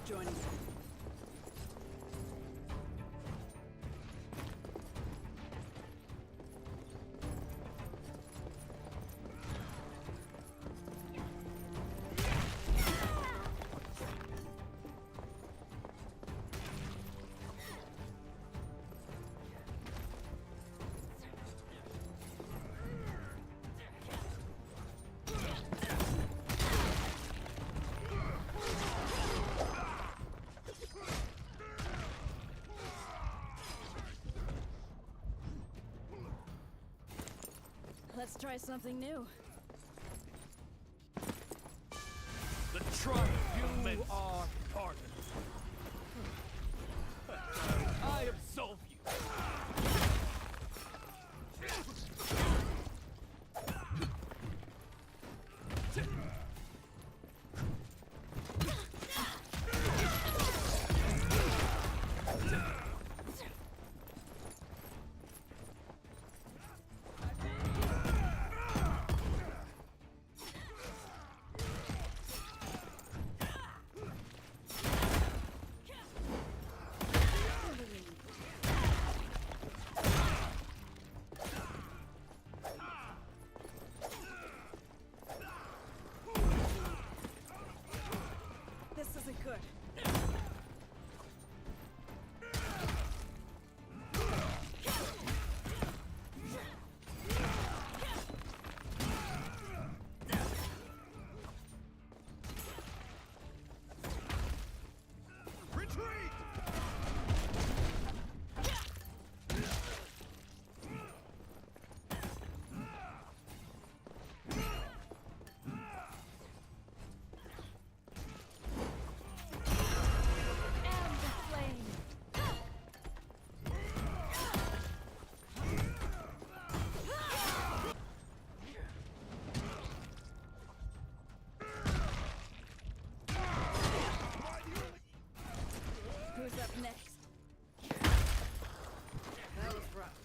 joining me. Let's try something new. The triumph you are pardoned. I absolve you. This isn't good. Retreat! Who's up next? That was rough.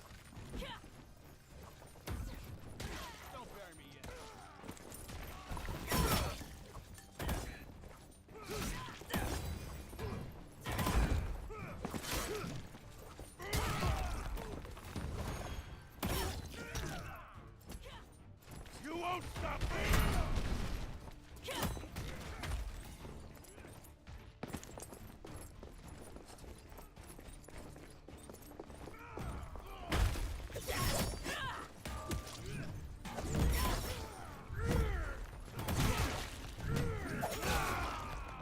Don't bury me yet. You won't stop me!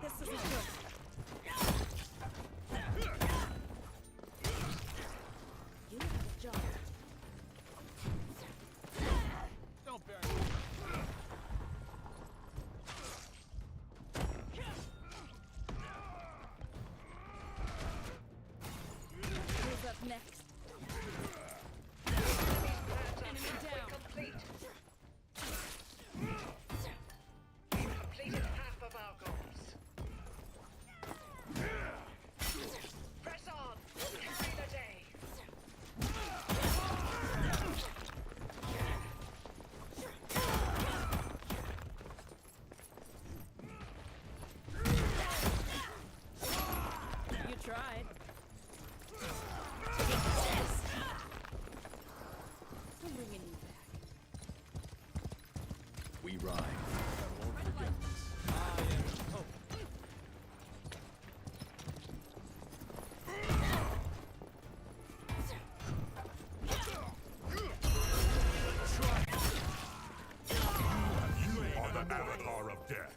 This isn't good. You have a job. Don't bury me. Who's up next? Enemy down. Complete. We've completed half of our goals. Press on. Carry the day. You tried. I'm bringing you back. We ride. I won't forget this. I am hope. You are the avatar of death.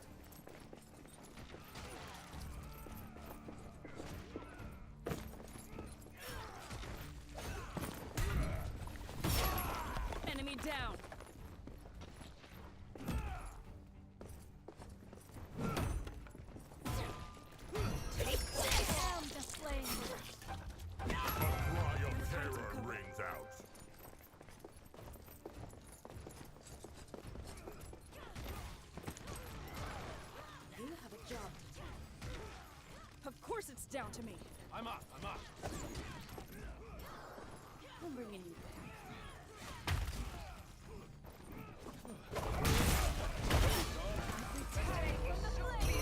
Enemy down. Take this. Down the slain. A cry of terror rings out. You have a job. Of course it's down to me. I'm up. I'm bringing you back. Returning will soon be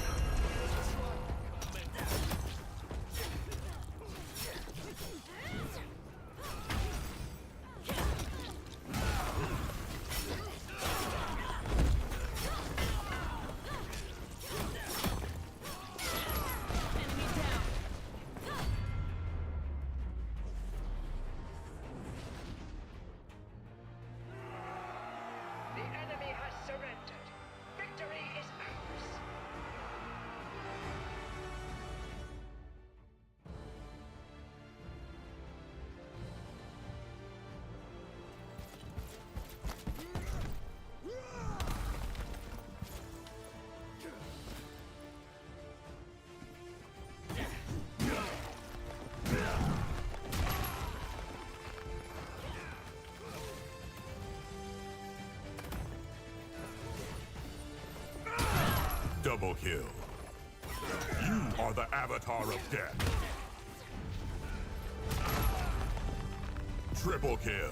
Double kill. You are the avatar of death. Triple kill.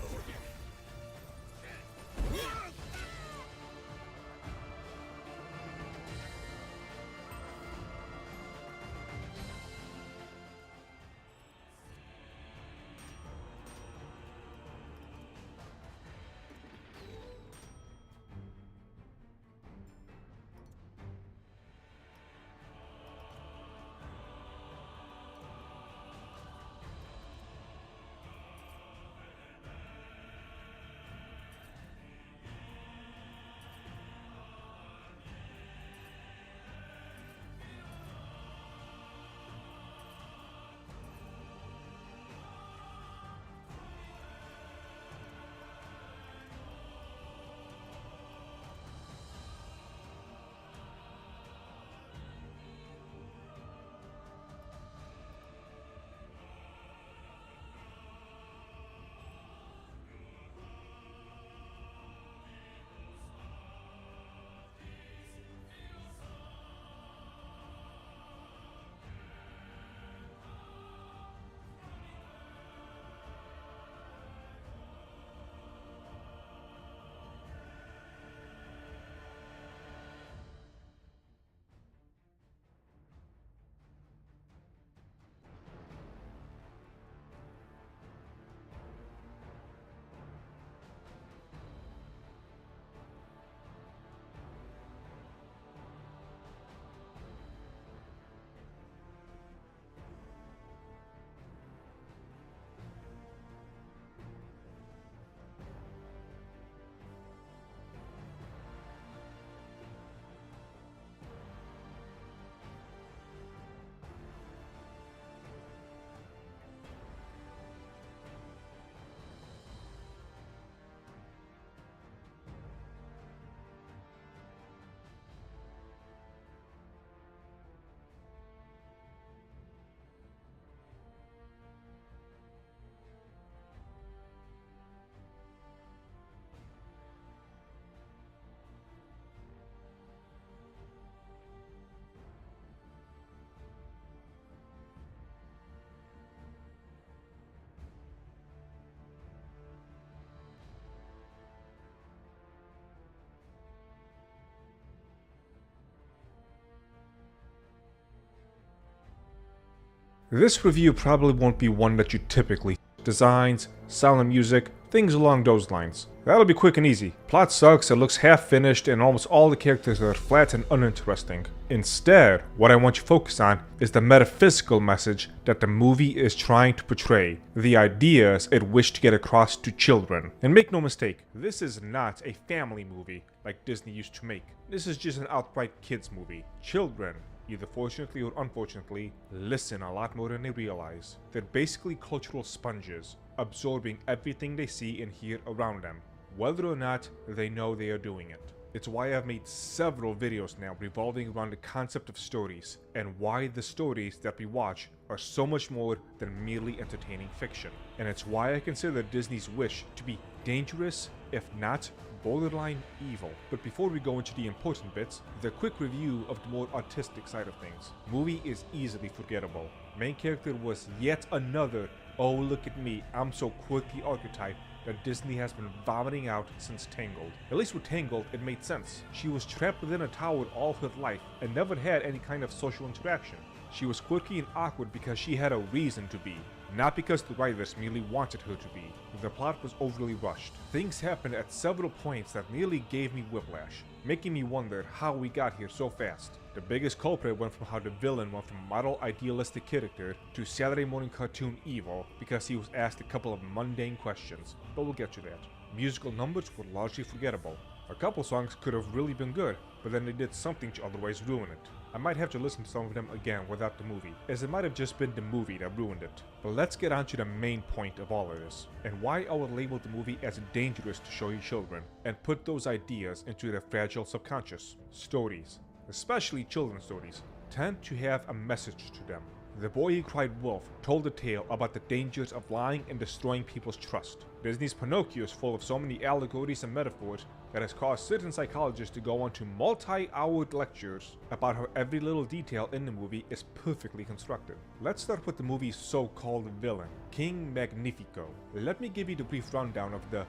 This review probably won't be one that you typically see. Designs, sound and music, things along those lines. That'll be quick and easy. Plot sucks, it looks half finished, and almost all the characters are flat and uninteresting. Instead, what I want you to focus on is the metaphysical message that the movie is trying to portray, the ideas it wished to get across to children. And make no mistake, this is not a family movie like Disney used to make. This is just an outright kids movie. Children, either fortunately or unfortunately, listen a lot more than they realize. They're basically cultural sponges, absorbing everything they see and hear around them, whether or not they know they are doing it. It's why I've made several videos now revolving around the concept of stories, and why the stories that we watch are so much more than merely entertaining fiction. And it's why I consider Disney's wish to be dangerous, if not borderline evil. But before we go into the important bits, the quick review of the more artistic side of things. Movie is easily forgettable. Main character was yet another "oh look at me, I'm so quirky" archetype that Disney has been vomiting out since Tangled. At least with Tangled, it made sense. She was trapped within a tower all her life and never had any kind of social interaction. She was quirky and awkward because she had a reason to be, not because the writers merely wanted her to be. The plot was overly rushed. Things happened at several points that nearly gave me whiplash, making me wonder how we got here so fast. The biggest culprit went from how the villain went from model idealistic character to Saturday morning cartoon evil because he was asked a couple of mundane questions, but we'll get to that. Musical numbers were largely forgettable. A couple songs could have really been good, but then they did something to otherwise ruin it. I might have to listen to some of them again without the movie, as it might have just been the movie that ruined it. But let's get on to the main point of all of this, and why I would label the movie as dangerous to show your children, and put those ideas into their fragile subconscious. Stories, especially children's stories, tend to have a message to them. The Boy Who Cried Wolf told a tale about the dangers of lying and destroying people's trust. Disney's Pinocchio is full of so many allegories and metaphors that has caused certain psychologists to go on to multi-hour lectures about how every little detail in the movie is perfectly constructed. Let's start with the movie's so-called villain, King Magnifico. Let me give you the brief rundown of the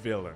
villain.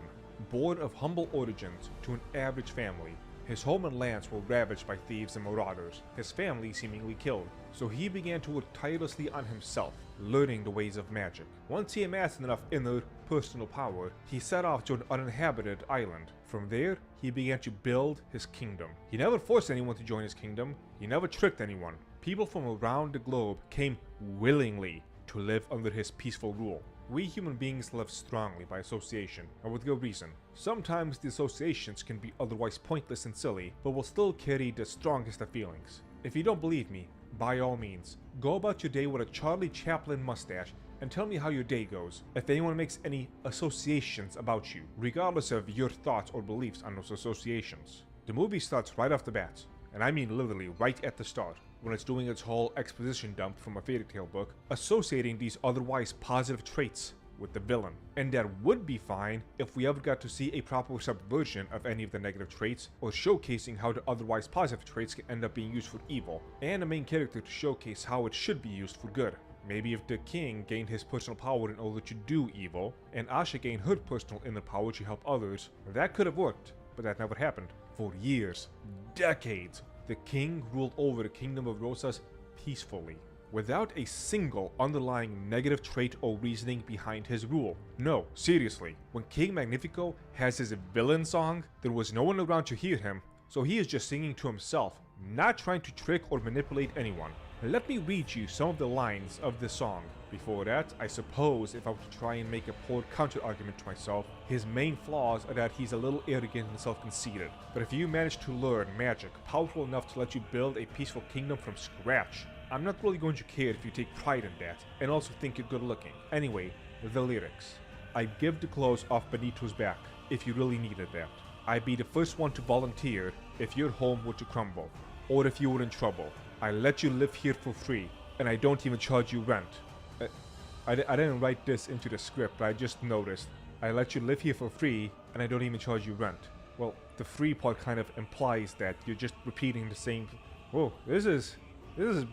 Born of humble origins to an average family, his home and lands were ravaged by thieves and marauders, his family seemingly killed, so he began to work tirelessly on himself, learning the ways of magic. Once he amassed enough inner, personal power, he set off to an uninhabited island. From there, he began to build his kingdom. He never forced anyone to join his kingdom, he never tricked anyone. People from around the globe came willingly to live under his peaceful rule. We human beings live strongly by association, and with good reason. Sometimes the associations can be otherwise pointless and silly, but will still carry the strongest of feelings. If you don't believe me, by all means, go about your day with a Charlie Chaplin mustache and tell me how your day goes. If anyone makes any associations about you, regardless of your thoughts or beliefs on those associations. The movie starts right off the bat, and I mean literally right at the start, when it's doing its whole exposition dump from a fairy tale book, associating these otherwise positive traits with the villain. And that would be fine if we ever got to see a proper subversion of any of the negative traits, or showcasing how the otherwise positive traits can end up being used for evil, and a main character to showcase how it should be used for good. Maybe if the king gained his personal power in order to do evil, and Asha gained her personal inner power to help others, that could have worked, but that never happened. For years, decades, the king ruled over the kingdom of Rosas peacefully, without a single underlying negative trait or reasoning behind his rule. No, seriously, when King Magnifico has his villain song, there was no one around to hear him, so he is just singing to himself, not trying to trick or manipulate anyone. Let me read you some of the lines of the song. Before that, I suppose if I were to try and make a poor counter-argument to myself, his main flaws are that he's a little arrogant and self-conceited. But if you manage to learn magic powerful enough to let you build a peaceful kingdom from scratch, I'm not really going to care if you take pride in that, and also think you're good looking. Anyway, the lyrics. I'd give the clothes off Benito's back, if you really needed that. I'd be the first one to volunteer if your home were to crumble, or if you were in trouble. I let you live here for free, and I don't even charge you rent. I didn't write this into the script, but I just noticed. I let you live here for free, and I don't even charge you rent. Well, the free part kind of implies that you're just repeating the same... Whoa, this is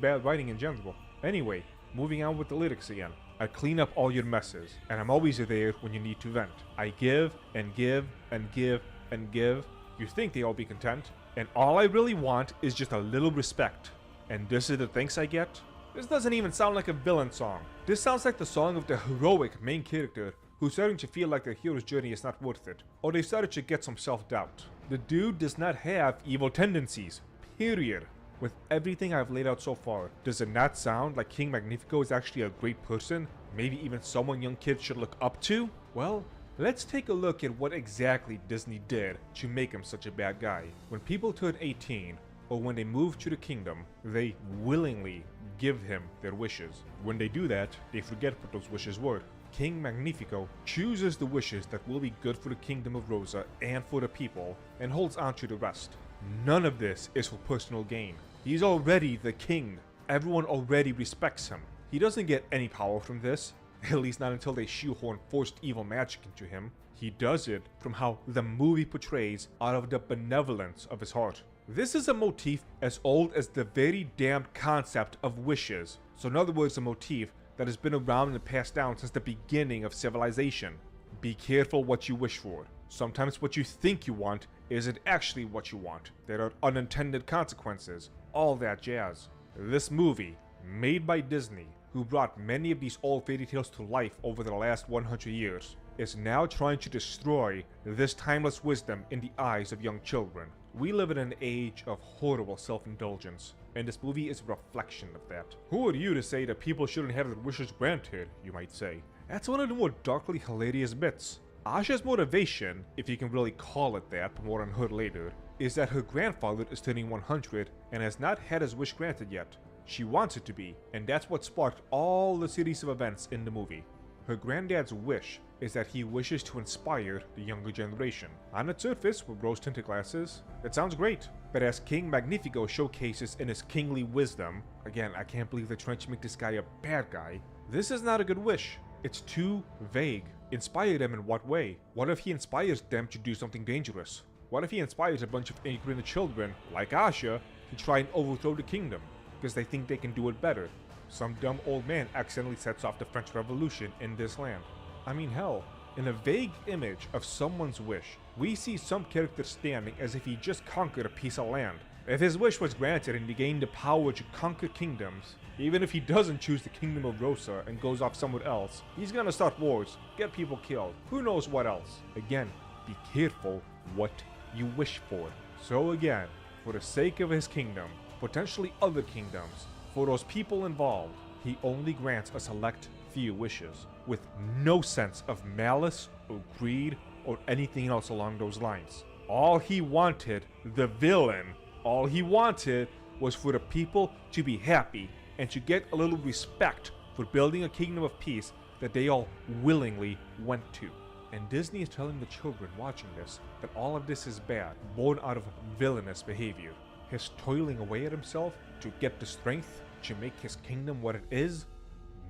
bad writing in general. Anyway, moving on with the lyrics again. I clean up all your messes, and I'm always there when you need to vent. I give, and give, and give, and give. You think they'll be content? And all I really want is just a little respect. And this is the thanks I get? This doesn't even sound like a villain song. This sounds like the song of the heroic main character who's starting to feel like their hero's journey is not worth it, or they started to get some self-doubt. The dude does not have evil tendencies, period. With everything I've laid out so far, does it not sound like King Magnifico is actually a great person? Maybe even someone young kids should look up to? Well, let's take a look at what exactly Disney did to make him such a bad guy. When people turn 18, or when they move to the kingdom, they willingly give him their wishes. When they do that, they forget what those wishes were. King Magnifico chooses the wishes that will be good for the kingdom of Rosa and for the people, and holds on to the rest. None of this is for personal gain. He's already the king. Everyone already respects him. He doesn't get any power from this, at least not until they shoehorn forced evil magic into him. He does it from how the movie portrays out of the benevolence of his heart. This is a motif as old as the very damned concept of wishes. So in other words, a motif that has been around and passed down since the beginning of civilization. Be careful what you wish for. Sometimes what you think you want isn't actually what you want. There are unintended consequences. All that jazz. This movie, made by Disney, who brought many of these old fairy tales to life over the last 100 years, is now trying to destroy this timeless wisdom in the eyes of young children. We live in an age of horrible self-indulgence, and this movie is a reflection of that. Who are you to say that people shouldn't have their wishes granted, you might say? That's one of the more darkly hilarious bits. Asha's motivation, if you can really call it that, but more on her later, is that her grandfather is turning 100 and has not had his wish granted yet. She wants it to be, and that's what sparked all the series of events in the movie. Her granddad's wish is that he wishes to inspire the younger generation. On its surface, with rose-tinted glasses, it sounds great. But as King Magnifico showcases in his kingly wisdom, again, I can't believe they're trying to make this guy a bad guy, this is not a good wish. It's too vague. Inspire them in what way? What if he inspires them to do something dangerous? What if he inspires a bunch of ignorant children, like Asha, to try and overthrow the kingdom, because they think they can do it better? Some dumb old man accidentally sets off the French Revolution in this land. I mean, hell, in a vague image of someone's wish, we see some character standing as if he just conquered a piece of land. If his wish was granted and he gained the power to conquer kingdoms, even if he doesn't choose the kingdom of Rosa and goes off somewhere else, he's gonna start wars, get people killed, who knows what else. Again, be careful what you wish for. So again, for the sake of his kingdom, potentially other kingdoms, for those people involved, he only grants a select few wishes, with no sense of malice or greed or anything else along those lines. All he wanted, the villain, all he wanted was for the people to be happy and to get a little respect for building a kingdom of peace that they all willingly went to. And Disney is telling the children watching this that all of this is bad, born out of villainous behavior. His toiling away at himself to get the strength to make his kingdom what it is,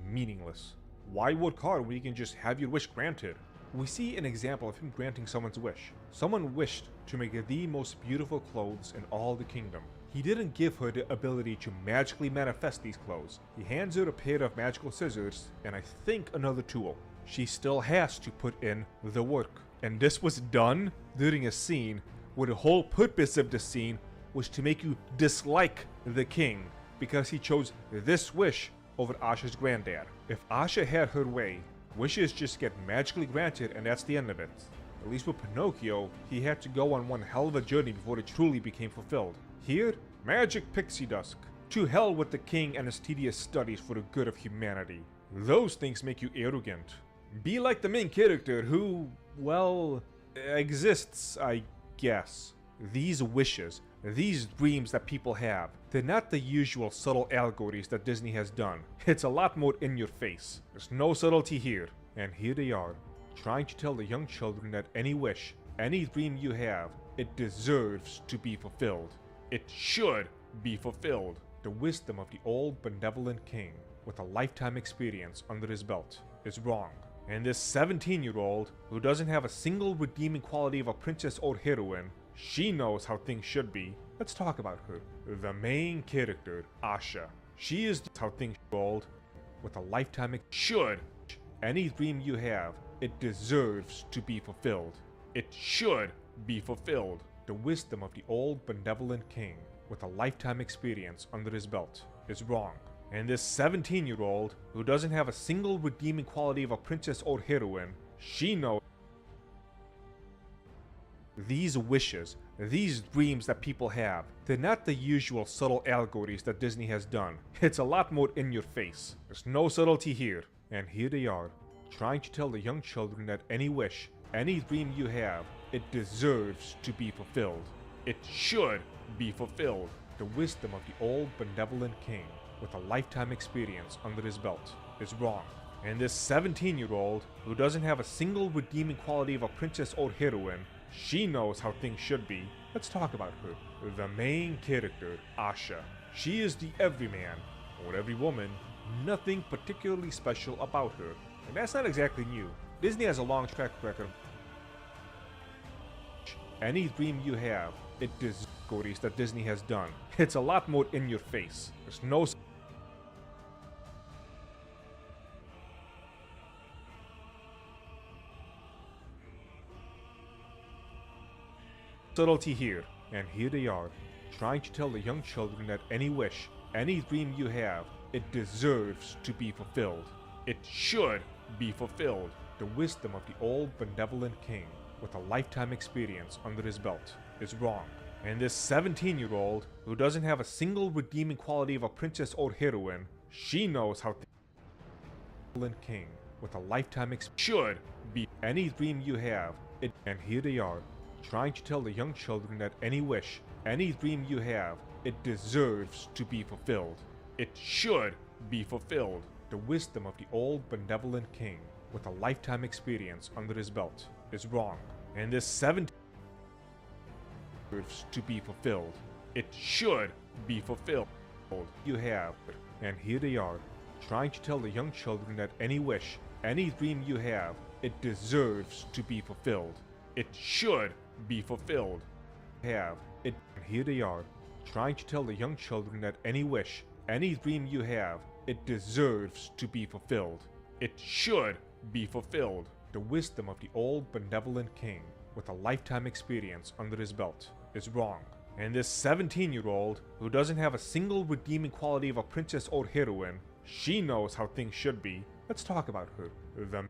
meaningless. Why work hard when you can just have your wish granted? We see an example of him granting someone's wish. Someone wished to make the most beautiful clothes in all the kingdom. He didn't give her the ability to magically manifest these clothes. He hands her a pair of magical scissors and I think another tool. She still has to put in the work. And this was done during a scene where the whole purpose of the scene was to make you dislike the king because he chose this wish over Asha's granddad. If Asha had her way, wishes just get magically granted and that's the end of it. At least with Pinocchio, he had to go on one hell of a journey before it truly became fulfilled. Here, magic pixie dust. To hell with the king and his tedious studies for the good of humanity. Those things make you arrogant. Be like the main character who, well, exists, I guess. These wishes, these dreams that people have, they're not the usual subtle allegories that Disney has done. It's a lot more in your face. There's no subtlety here. And here they are, trying to tell the young children that any wish, any dream you have, it deserves to be fulfilled. It should be fulfilled. The wisdom of the old benevolent king, with a lifetime experience under his belt, is wrong. And this 17-year-old, who doesn't have a single redeeming quality of a princess or heroine, she knows how things should be. Let's talk about her. The main character, Asha. She is how things should, with a lifetime should. Any dream you have, it deserves to be fulfilled. It should be fulfilled. The wisdom of the old benevolent king, with a lifetime experience under his belt, is wrong. And this 17-year-old, who doesn't have a single redeeming quality of a princess or heroine, she knows these wishes, these dreams that people have, they're not the usual subtle allegories that Disney has done. It's a lot more in your face. There's no subtlety here. And here they are, trying to tell the young children that any wish, any dream you have, it deserves to be fulfilled. It should be fulfilled. The wisdom of the old benevolent king, with a lifetime experience under his belt, is wrong. And this 17-year-old, who doesn't have a single redeeming quality of a princess or heroine, she knows how things should be. Let's talk about her. The main character, Asha. She is the everyman, or every woman, nothing particularly special about her. And that's not exactly new. Disney has a long track record. Any dream you have, it deserves that Disney has done. It's a lot more in your face. There's no subtlety here. And here they are, trying to tell the young children that any wish, any dream you have, it deserves to be fulfilled. It should be fulfilled. The wisdom of the old benevolent king, with a lifetime experience under his belt, is wrong. And this 17-year-old, who doesn't have a single redeeming quality of a princess or heroine, she knows how benevolent king, with a lifetime should be any dream you have. It. And here they are, trying to tell the young children that any wish, any dream you have, it deserves to be fulfilled. It should be fulfilled. The wisdom of the old benevolent king, with a lifetime experience under his belt is wrong. And this 17 deserves to be fulfilled. It should be fulfilled. You have, and here they are, trying to tell the young children that any wish, any dream you have, it deserves to be fulfilled. It should be fulfilled. Have it, and here they are, trying to tell the young children that any wish, any dream you have, it deserves to be fulfilled. It should be fulfilled. The wisdom of the old benevolent king, with a lifetime experience under his belt, is wrong. And this 17-year-old, who doesn't have a single redeeming quality of a princess or heroine, she knows how things should be. Let's talk about her. The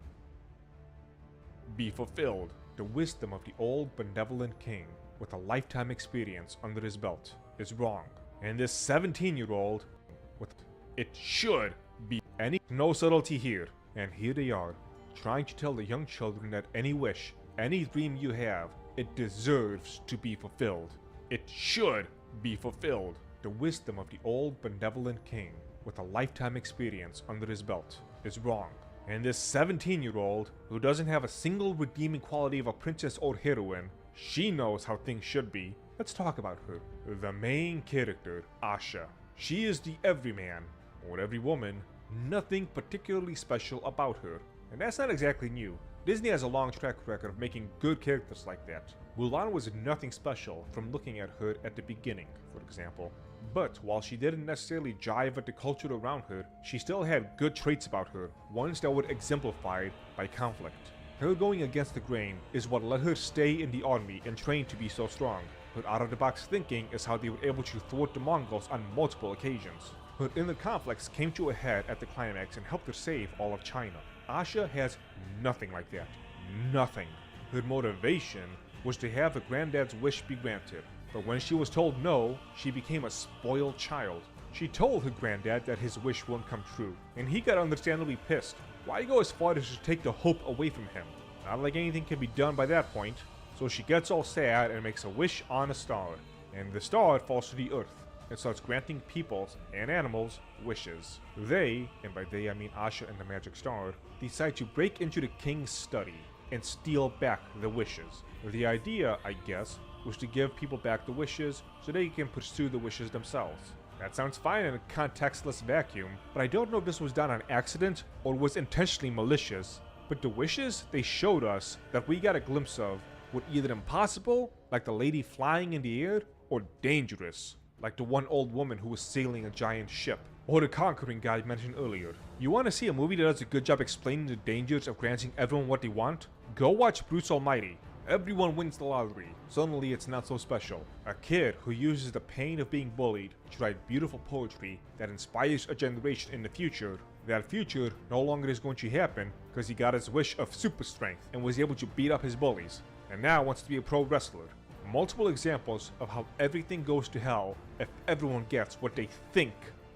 be fulfilled. The wisdom of the old benevolent king, with a lifetime experience under his belt, is wrong. And this 17-year-old, with it should be any no subtlety here. And here they are, trying to tell the young children that any wish, any dream you have, it deserves to be fulfilled. It should be fulfilled. The wisdom of the old benevolent king, with a lifetime experience under his belt, is wrong. And this 17-year-old, who doesn't have a single redeeming quality of a princess or heroine, she knows how things should be. Let's talk about her. The main character, Asha. She is the everyman, or every woman, nothing particularly special about her. And that's not exactly new. Disney has a long track record of making good characters like that. Mulan was nothing special from looking at her at the beginning, for example. But while she didn't necessarily jive with the culture around her, she still had good traits about her, ones that were exemplified by conflict. Her going against the grain is what let her stay in the army and train to be so strong. Her out-of-the-box thinking is how they were able to thwart the Mongols on multiple occasions. Her inner conflicts came to a head at the climax and helped her save all of China. Asha has nothing like that. Nothing. Her motivation was to have her granddad's wish be granted. But when she was told no, she became a spoiled child. She told her granddad that his wish wouldn't come true, and he got understandably pissed. Why go as far as to take the hope away from him? Not like anything can be done by that point. So she gets all sad and makes a wish on a star. And the star falls to the earth and starts granting people's and animals wishes. They, and by they I mean Asha and the magic star, decide to break into the king's study and steal back the wishes. The idea, I guess, was to give people back the wishes so they can pursue the wishes themselves. That sounds fine in a contextless vacuum, but I don't know if this was done on accident or was intentionally malicious. But the wishes they showed us that we got a glimpse of were either impossible, like the lady flying in the air, or dangerous, like the one old woman who was sailing a giant ship, or the conquering guy mentioned earlier. You want to see a movie that does a good job explaining the dangers of granting everyone what they want? Go watch Bruce Almighty. Everyone wins the lottery. Suddenly it's not so special. A kid who uses the pain of being bullied to write beautiful poetry that inspires a generation in the future. That future no longer is going to happen because he got his wish of super strength and was able to beat up his bullies, and now wants to be a pro wrestler. Multiple examples of how everything goes to hell if everyone gets what they think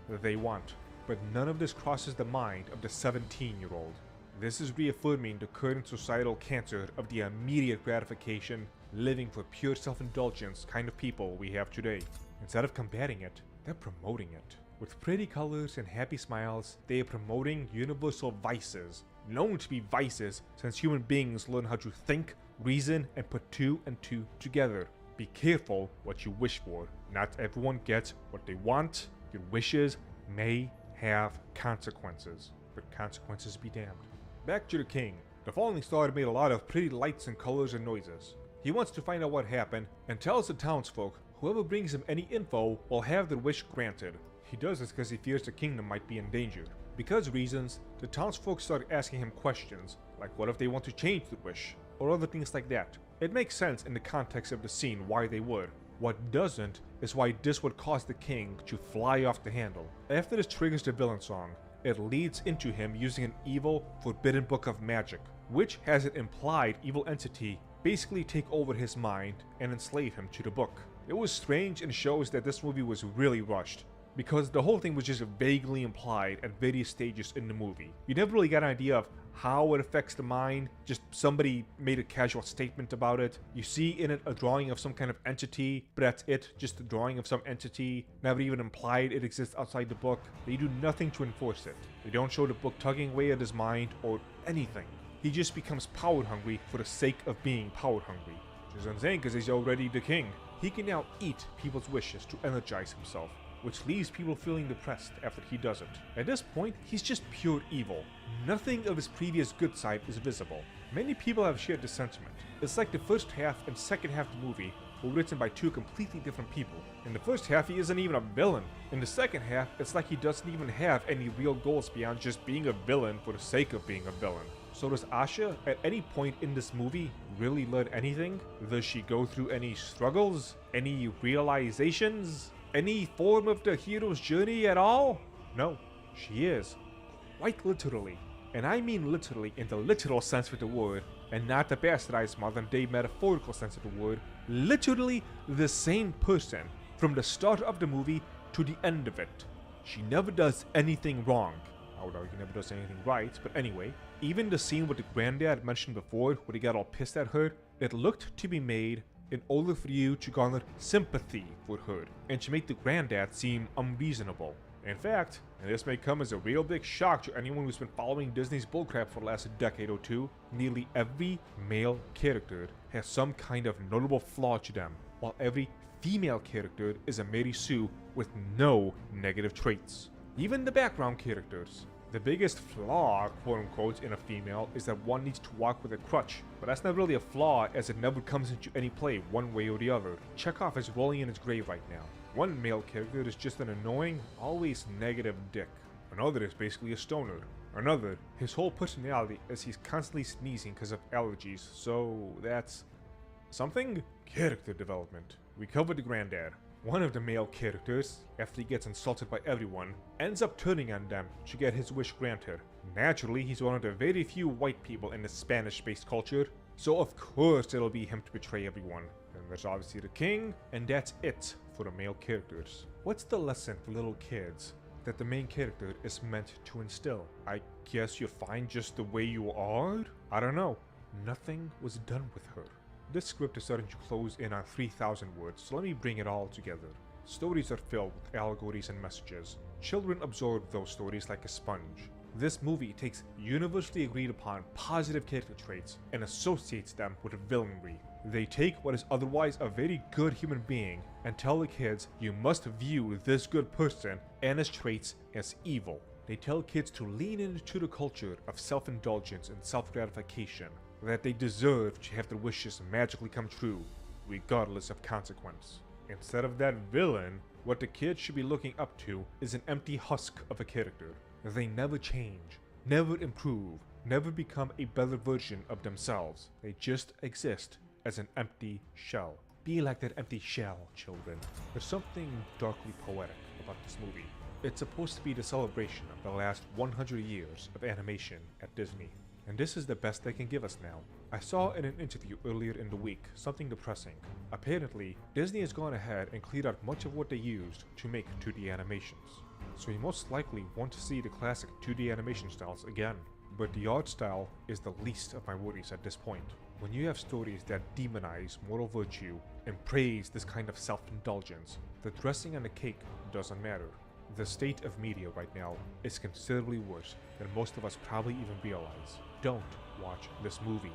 that they want. But none of this crosses the mind of the 17-year-old. This is reaffirming the current societal cancer of the immediate gratification, living for pure self-indulgence kind of people we have today. Instead of combating it, they're promoting it. With pretty colors and happy smiles, they are promoting universal vices, known to be vices since human beings learn how to think, reason, and put two and two together. Be careful what you wish for. Not everyone gets what they want. Your wishes may have consequences, but consequences be damned. Back to the king. The falling star made a lot of pretty lights and colors and noises. He wants to find out what happened and tells the townsfolk whoever brings him any info will have their wish granted. He does this because he fears the kingdom might be in danger. Because reasons, the townsfolk start asking him questions, like what if they want to change the wish, or other things like that. It makes sense in the context of the scene why they would. What doesn't is why this would cause the king to fly off the handle. After this triggers the villain song, it leads into him using an evil, forbidden book of magic, which has an implied evil entity basically take over his mind and enslave him to the book. It was strange and shows that this movie was really rushed, because the whole thing was just vaguely implied at various stages in the movie. You never really got an idea of how it affects the mind. Just somebody made a casual statement about it. You see in it a drawing of some kind of entity, but that's it, just a drawing of some entity, never even implied it exists outside the book. They do nothing to enforce it. They don't show the book tugging away at his mind or anything. He just becomes power hungry for the sake of being power hungry, which is insane because he's already the king. He can now eat people's wishes to energize himself, which leaves people feeling depressed after he does it. At this point, he's just pure evil. Nothing of his previous good side is visible. Many people have shared this sentiment. It's like the first half and second half of the movie were written by two completely different people. In the first half, he isn't even a villain. In the second half, it's like he doesn't even have any real goals beyond just being a villain for the sake of being a villain. So does Asha, at any point in this movie, really learn anything? Does she go through any struggles? Any realizations? Any form of the hero's journey at all? No, she is. Quite literally. And I mean literally in the literal sense of the word, and not the bastardized modern day metaphorical sense of the word. Literally the same person from the start of the movie to the end of it. She never does anything wrong. I would argue never does anything right, but anyway. Even the scene with the granddad mentioned before, where he got all pissed at her, it looked to be made in order for you to garner sympathy for her, and to make the granddad seem unreasonable. In fact, and this may come as a real big shock to anyone who's been following Disney's bullcrap for the last decade or two, nearly every male character has some kind of notable flaw to them, while every female character is a Mary Sue with no negative traits. Even the background characters. The biggest flaw, quote-unquote, in a female is that one needs to walk with a crutch, but that's not really a flaw as it never comes into any play one way or the other. Chekhov is rolling in his grave right now. One male character is just an annoying, always negative dick. Another is basically a stoner. Another, his whole personality is he's constantly sneezing because of allergies, so that's something? Character development. We covered the granddad. One of the male characters, after he gets insulted by everyone, ends up turning on them to get his wish granted. Naturally, he's one of the very few white people in the Spanish-based culture, so of course it'll be him to betray everyone. And there's obviously the king, and that's it for the male characters. What's the lesson for little kids that the main character is meant to instill? I guess you're fine just the way you are? I don't know. Nothing was done with her. This script is starting to close in on 3,000 words, so let me bring it all together. Stories are filled with allegories and messages. Children absorb those stories like a sponge. This movie takes universally agreed upon positive character traits and associates them with villainy. They take what is otherwise a very good human being and tell the kids you must view this good person and his traits as evil. They tell kids to lean into the culture of self-indulgence and self-gratification, that they deserve to have their wishes magically come true, regardless of consequence. Instead of that villain, what the kids should be looking up to is an empty husk of a character. They never change, never improve, never become a better version of themselves. They just exist as an empty shell. Be like that empty shell, children. There's something darkly poetic about this movie. It's supposed to be the celebration of the last 100 years of animation at Disney. And this is the best they can give us now. I saw in an interview earlier in the week something depressing. Apparently, Disney has gone ahead and cleared out much of what they used to make 2D animations. So you most likely want to see the classic 2D animation styles again. But the art style is the least of my worries at this point. When you have stories that demonize moral virtue and praise this kind of self-indulgence, the dressing on the cake doesn't matter. The state of media right now is considerably worse than most of us probably even realize. Don't watch this movie.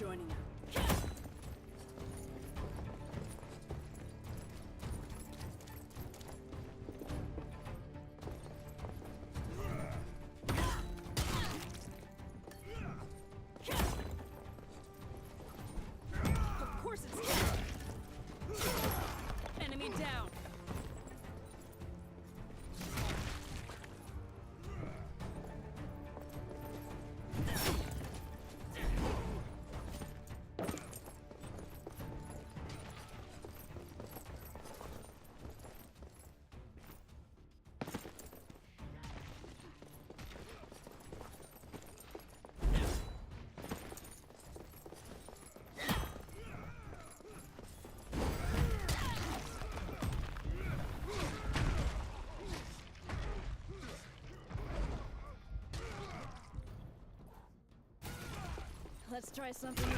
joining up. Of course it's down. Enemy down. Let's try something new.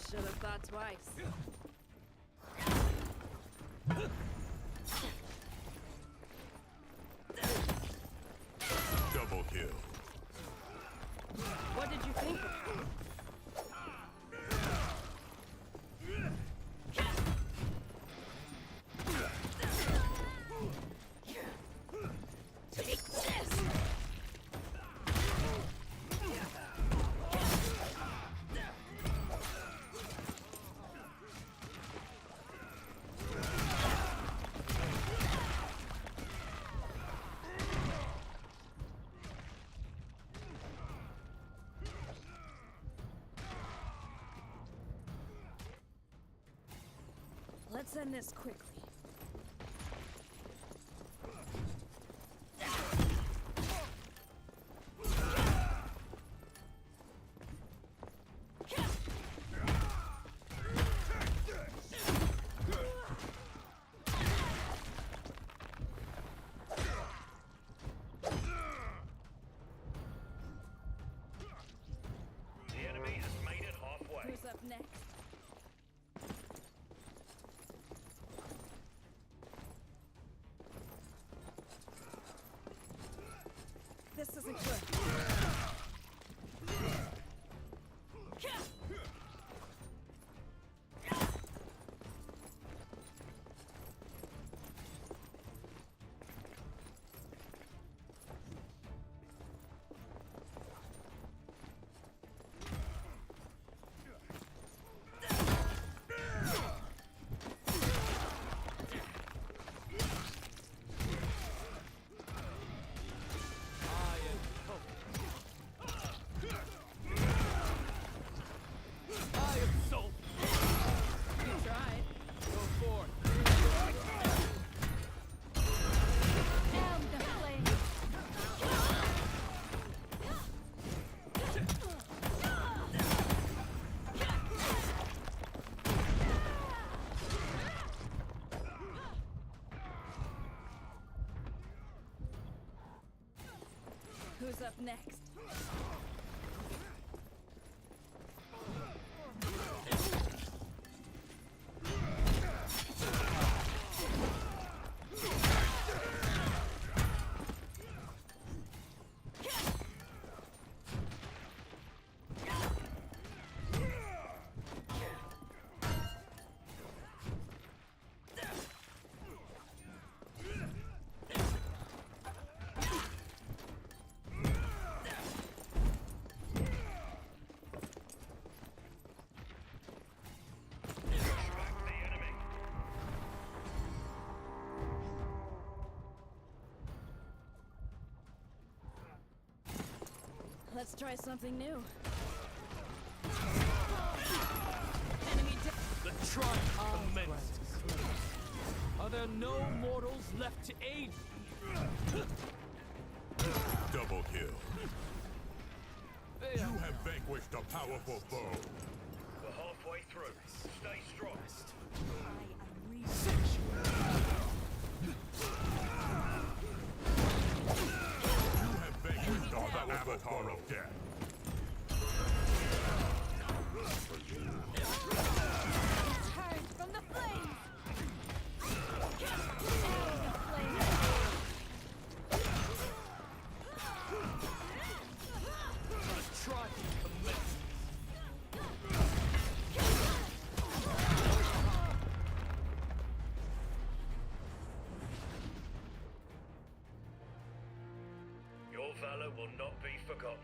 Should have thought twice. Double kill. What did you think? Take this! Let's end this quickly. The enemy has made it halfway. Who's up next? This isn't good. Who's up next? Let's try something new. Enemy The triumph commences. Are there no mortals left to aid me? Double kill. You have vanquished a powerful foe. We're halfway through. Stay strong. I am avatar of death. Turn from the flames! Try to commence. Your valor will not be forgotten.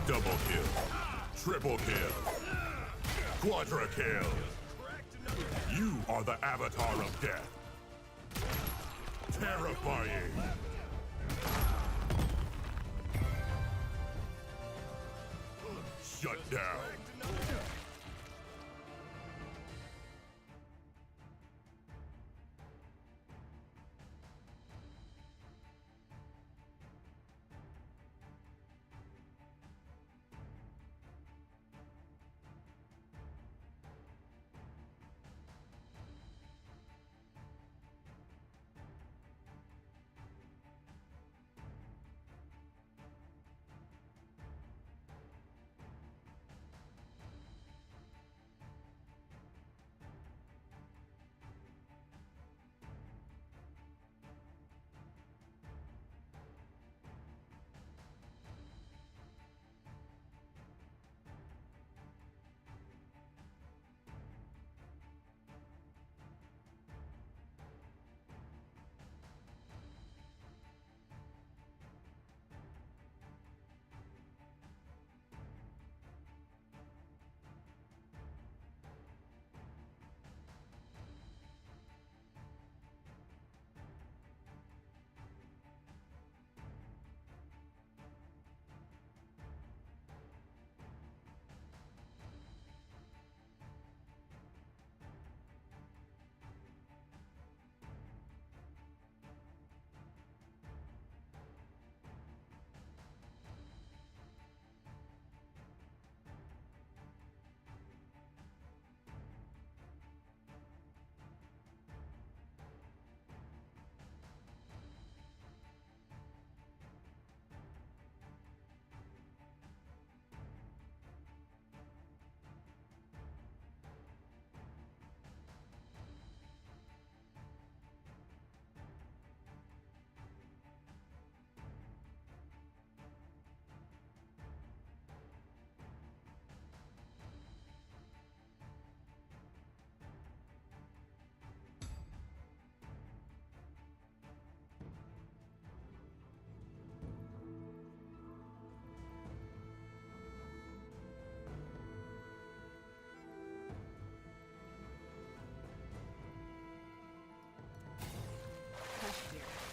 Double kill. Triple kill. Quadra kill. You are the avatar of death. Terrifying. Shut down.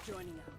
Joining up.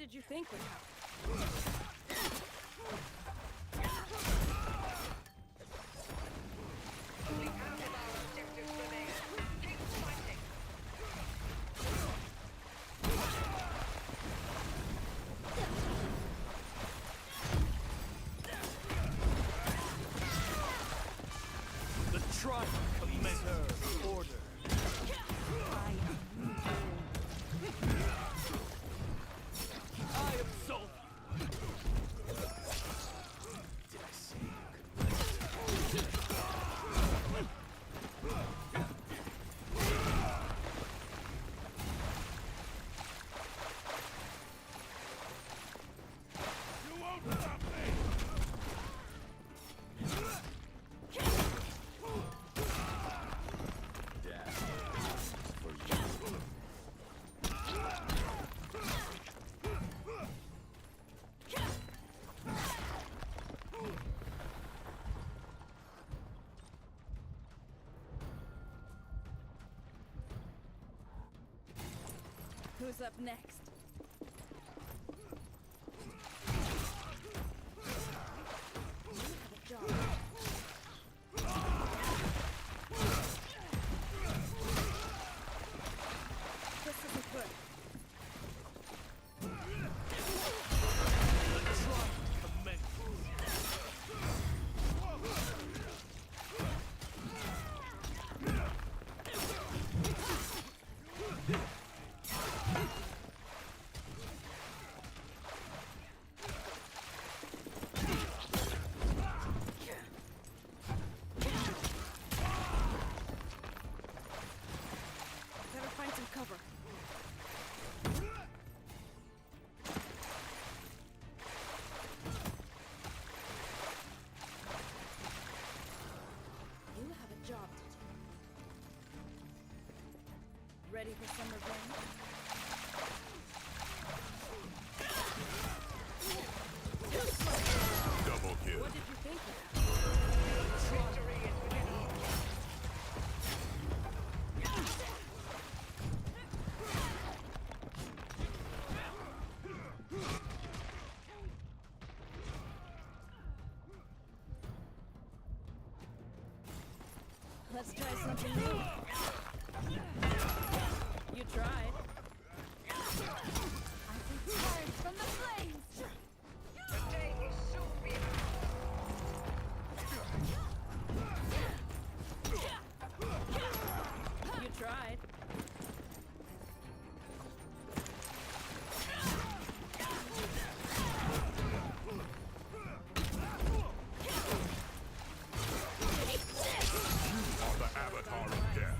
did you think would happen? Only half of our objectives remain. Keep fighting. The triumph commences. Order. I absolve you. Did I say? You won't stop me! Who's up next? You have a job. This isn't good. The triumph commences. Better find some cover. You have a job to do. Ready for some revenge? Double kill. What did you think of that? Victory is within our grasp. Let's try something new. You tried. I can hide from the flames. The day will soon be You tried. On the avatar of death.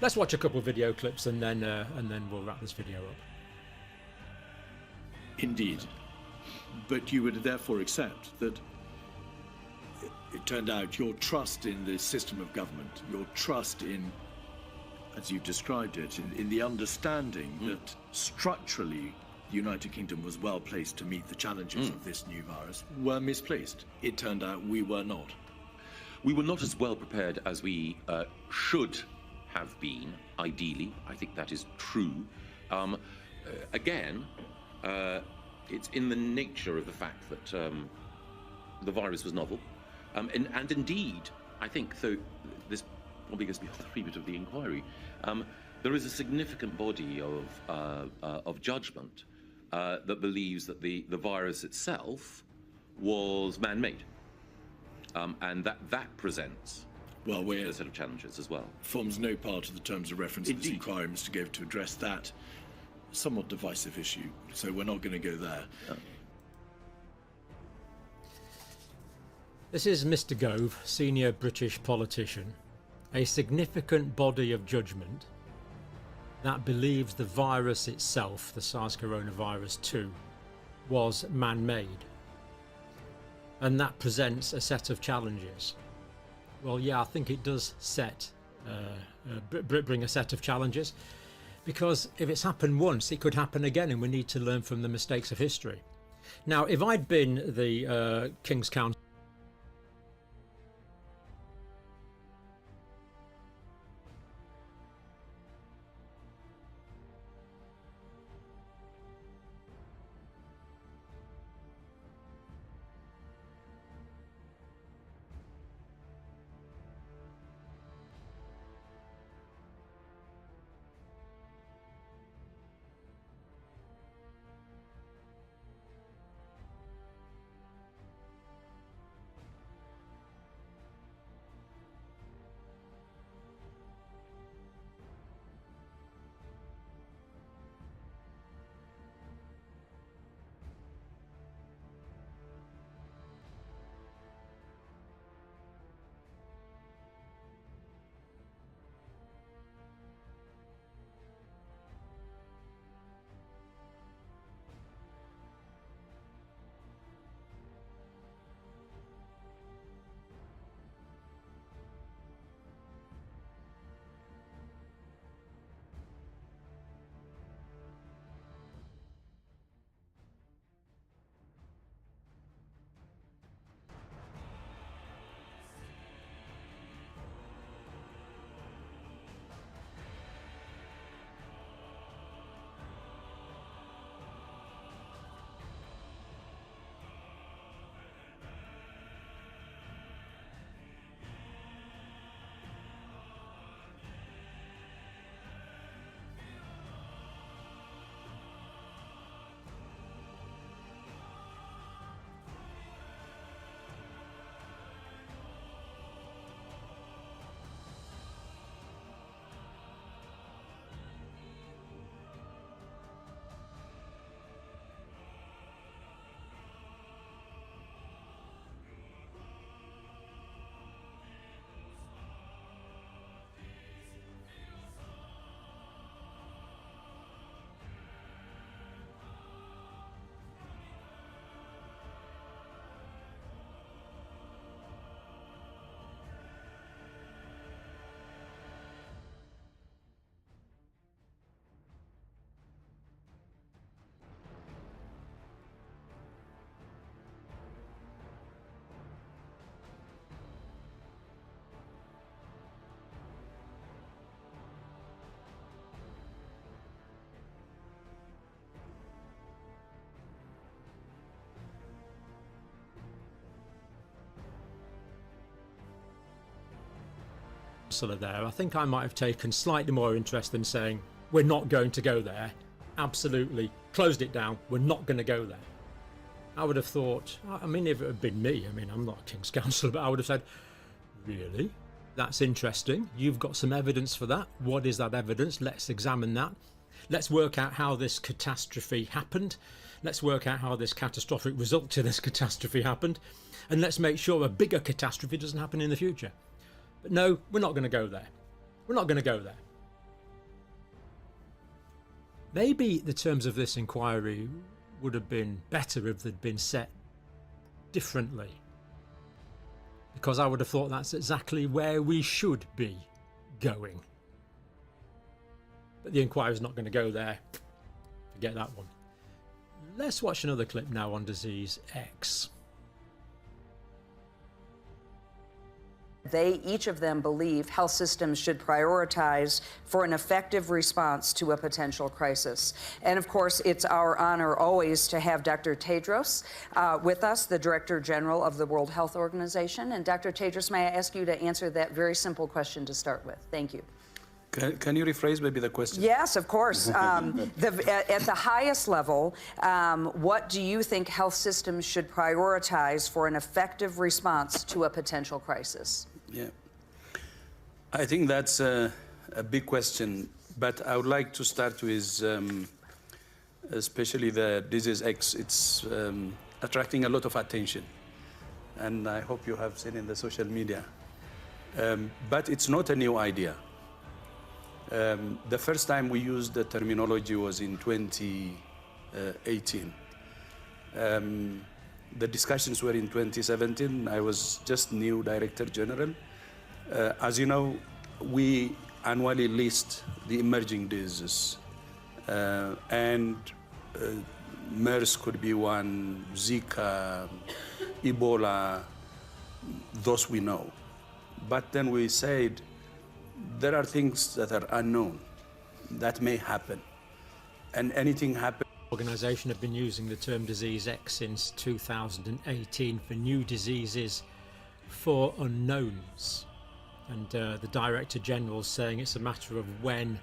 Let's watch a couple of video clips and then we'll wrap this video up. Indeed. But you would therefore accept that it turned out your trust in the system of government, your trust in, as you described it, in the understanding that structurally the United Kingdom was well placed to meet the challenges of this new virus, were misplaced. It turned out we were not. We were not as well prepared as we should have been, ideally. I think that is true. Again, it's in the nature of the fact that the virus was novel. And indeed, I think, though this probably goes beyond the remit of the inquiry, there is a significant body of judgment that believes that the virus itself was man-made. And that presents a set of challenges as well. Forms no part of the terms of reference of this inquiry, Mr. Gove, to address that somewhat divisive issue. So we're not going to go there. This is Mr. Gove, senior British politician. A significant body of judgment that believes the virus itself, the SARS coronavirus 2, was man-made. And that presents a set of challenges. Well, yeah, I think it does bring a set of challenges, because if it's happened once, it could happen again, and we need to learn from the mistakes of history. Now, if I'd been the King's Counsel, Chancellor there, I think I might have taken slightly more interest in saying, we're not going to go there. Absolutely. Closed it down. We're not going to go there. I would have thought, I mean, if it had been me, I mean, I'm not a King's Counsellor, but I would have said, really? That's interesting. You've got some evidence for that. What is that evidence? Let's examine that. Let's work out how this catastrophe happened. Let's work out how this catastrophic result to this catastrophe happened. And let's make sure a bigger catastrophe doesn't happen in the future. But no, we're not going to go there. We're not going to go there. Maybe the terms of this inquiry would have been better if they'd been set differently. Because I would have thought that's exactly where we should be going. But the inquiry's not going to go there. Forget that one. Let's watch another clip now on Disease X. They, each of them, believe health systems should prioritize for an effective response to a potential crisis. And of course, it's our honor always to have Dr. Tedros with us, the Director General of the World Health Organization. And Dr. Tedros, may I ask you to answer that very simple question to start with? Thank you. Can you rephrase maybe the question? Yes, of course. At the highest level, what do you think health systems should prioritize for an effective response to a potential crisis? Yeah, I think that's a big question, but I would like to start with especially the Disease X. It's attracting a lot of attention, and I hope you have seen in the social media. But it's not a new idea. The first time we used the terminology was in 2018. The discussions were in 2017. I was just new Director General. As you know, we annually list the emerging diseases. And MERS could be one, Zika, Ebola, those we know. But then we said, there are things that are unknown that may happen. And anything happen. Organisation have been using the term Disease X since 2018 for new diseases for unknowns. And the Director General saying it's a matter of when,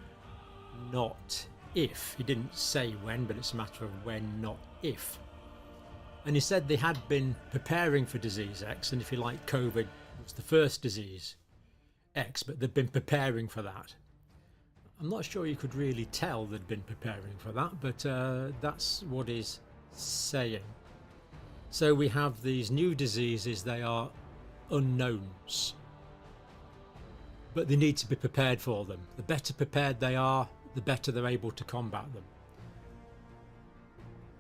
not if. He didn't say when, but it's a matter of when, not if. And he said they had been preparing for Disease X, and if you like, COVID was the first Disease X, but they've been preparing for that. I'm not sure you could really tell they'd been preparing for that, but that's what he's saying. So we have these new diseases, they are unknowns. But they need to be prepared for them. The better prepared they are, the better they're able to combat them.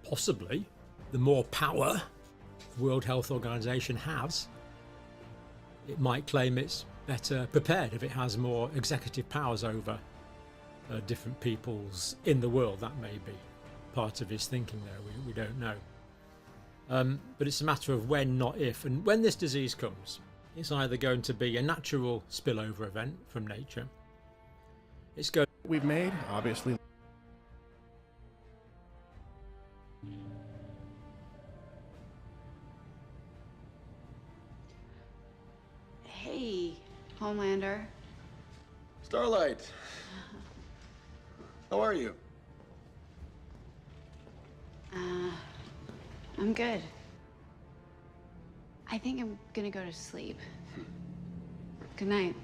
Possibly, the more power the World Health Organization has, it might claim it's better prepared if it has more executive powers over different peoples in the world. That may be part of his thinking there, we don't know. But it's a matter of when, not if. And when this disease comes, it's either going to be a natural spillover event from nature. It's going. We've made, obviously. Hey, Homelander. Starlight. How are you? I'm good. I think I'm gonna go to sleep. Good night.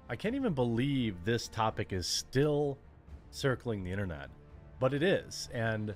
I can't even believe this topic is still circling the internet, but it is. And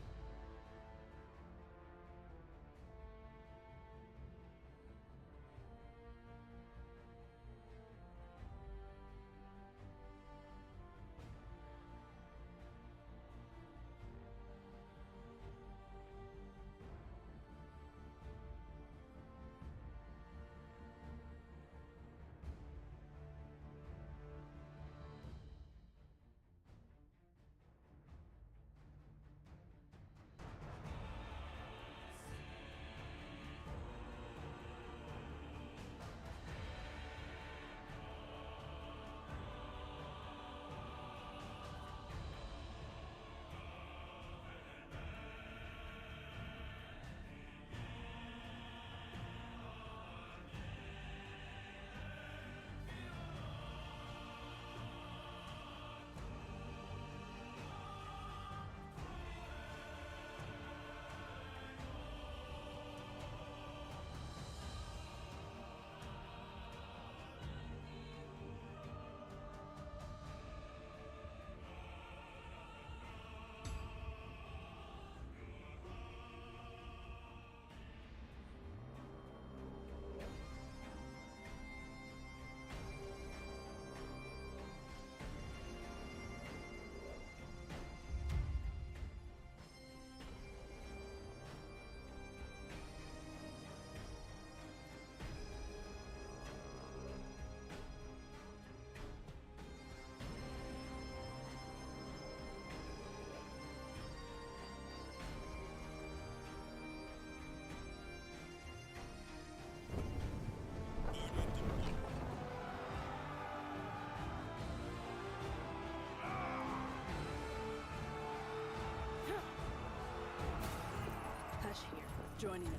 joining up.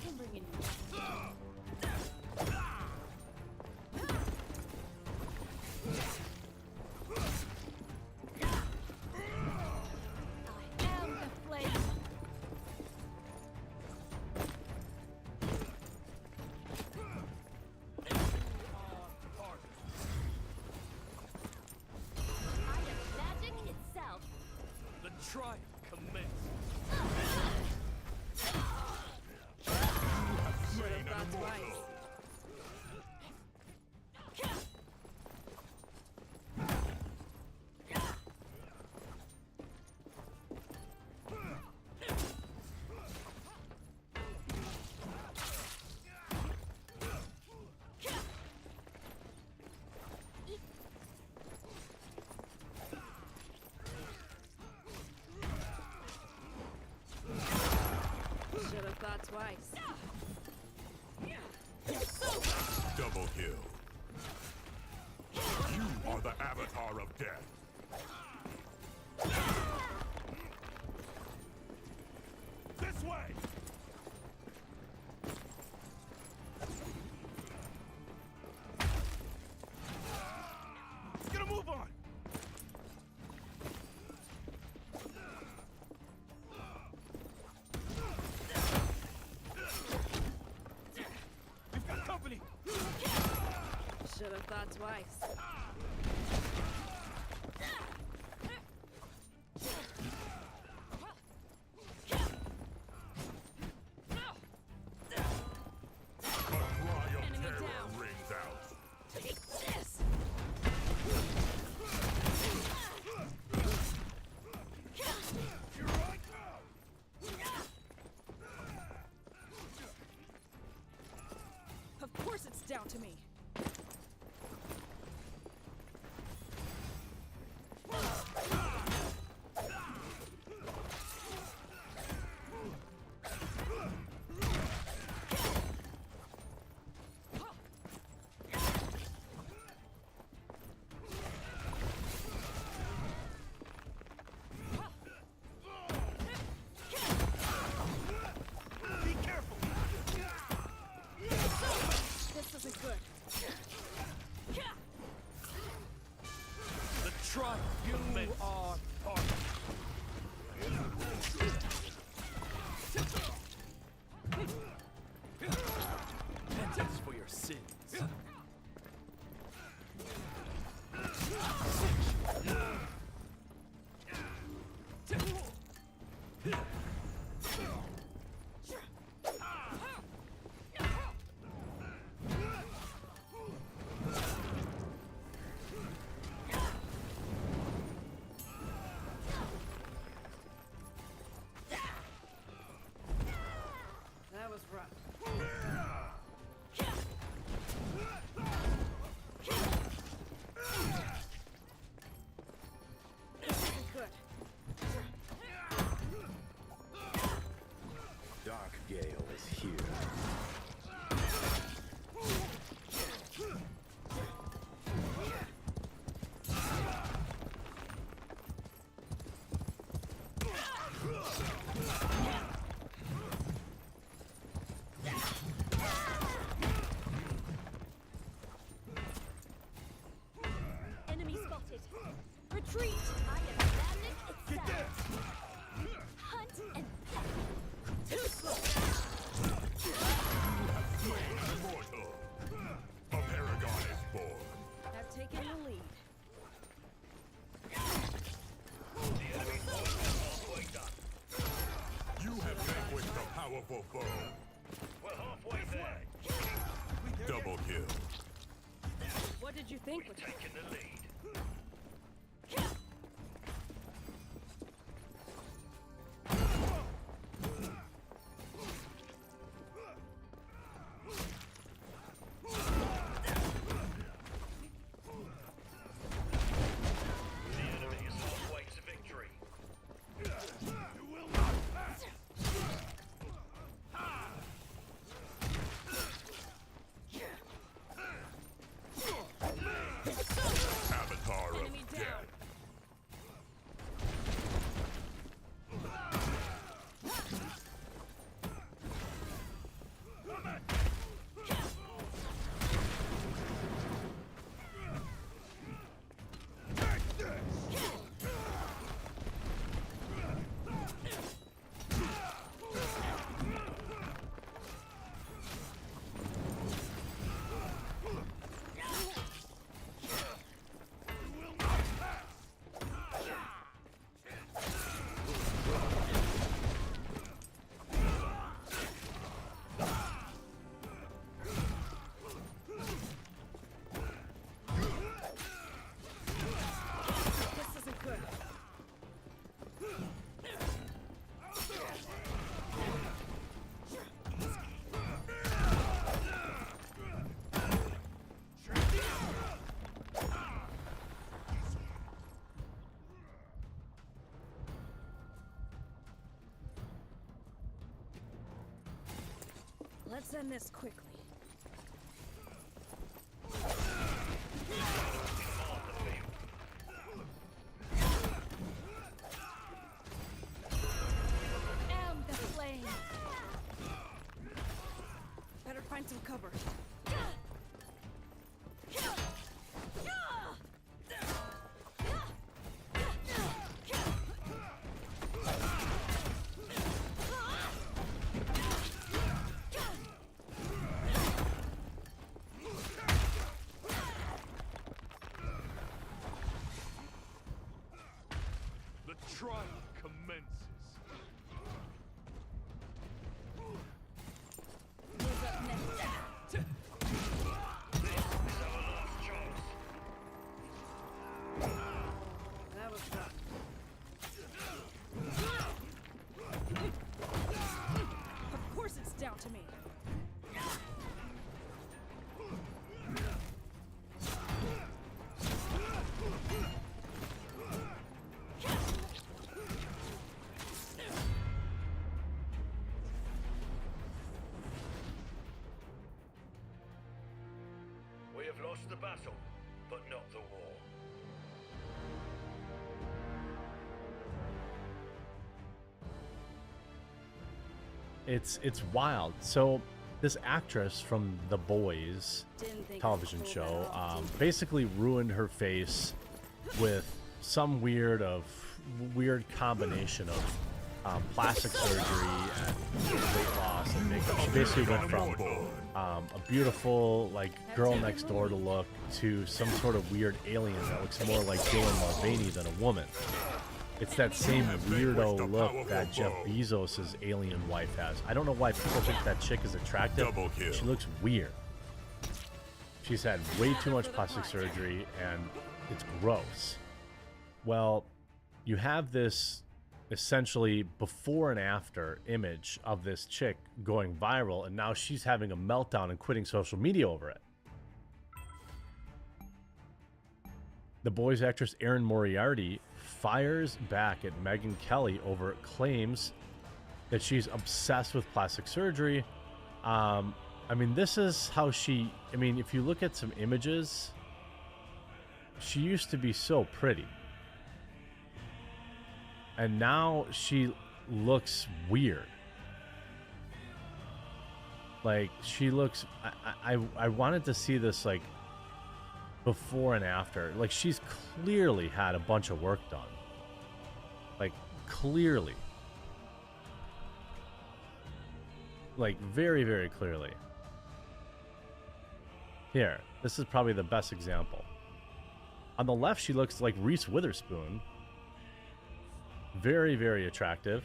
I'm bringing you. I am the flame. I am magic itself. The trial commences. Should've thought twice. Should've thought twice. Double kill. You are the avatar of death. This way! Get a move on! You've got company. Should've thought twice. A cry of Enemy terror down. rings out. Take this! Of course it's down to me. Be careful. This isn't good. The trial commences. are part Penance for your sins. That was rough. This isn't good. Dark Gale is here. Enemy spotted. Retreat. I am magic itself. Hunt and peck. Too slow. Immortal. A paragon is born. I've taken the lead. The enemy's almost halfway done. You have vanquished a powerful foe. We're halfway there. Double kill. What did you think was Taking the lead. The enemy is halfway to victory. You will not pass. done this quickly. And the flame. Better find some cover. The trial commences. Who's up next? That was rough. Of course it's down to me. We have lost the battle, but not the war. It's wild. So this actress from The Boys television show basically ruined her face with some weird combination of plastic surgery and weight loss and makeup. She basically went from a beautiful like girl next door to look to some sort of weird alien that looks more like Dylan Mulvaney than a woman. It's that same weirdo look that Jeff Bezos' alien wife has. I don't know why people think that chick is attractive. She looks weird. She's had way too much plastic surgery and it's gross. Well, you have this essentially before and after image of this chick going viral, and now she's having a meltdown and quitting social media over it. The Boys actress Erin Moriarty fires back at Megyn Kelly over claims that she's obsessed with plastic surgery. I mean, this is how she... I mean, if you look at some images, she used to be so pretty. And now she looks weird. Like, she looks... I wanted to see this, like, before and after. Like, she's clearly had a bunch of work done. Like, clearly. Like, very, very clearly. Here, this is probably the best example. On the left, she looks like Reese Witherspoon. Very, very attractive.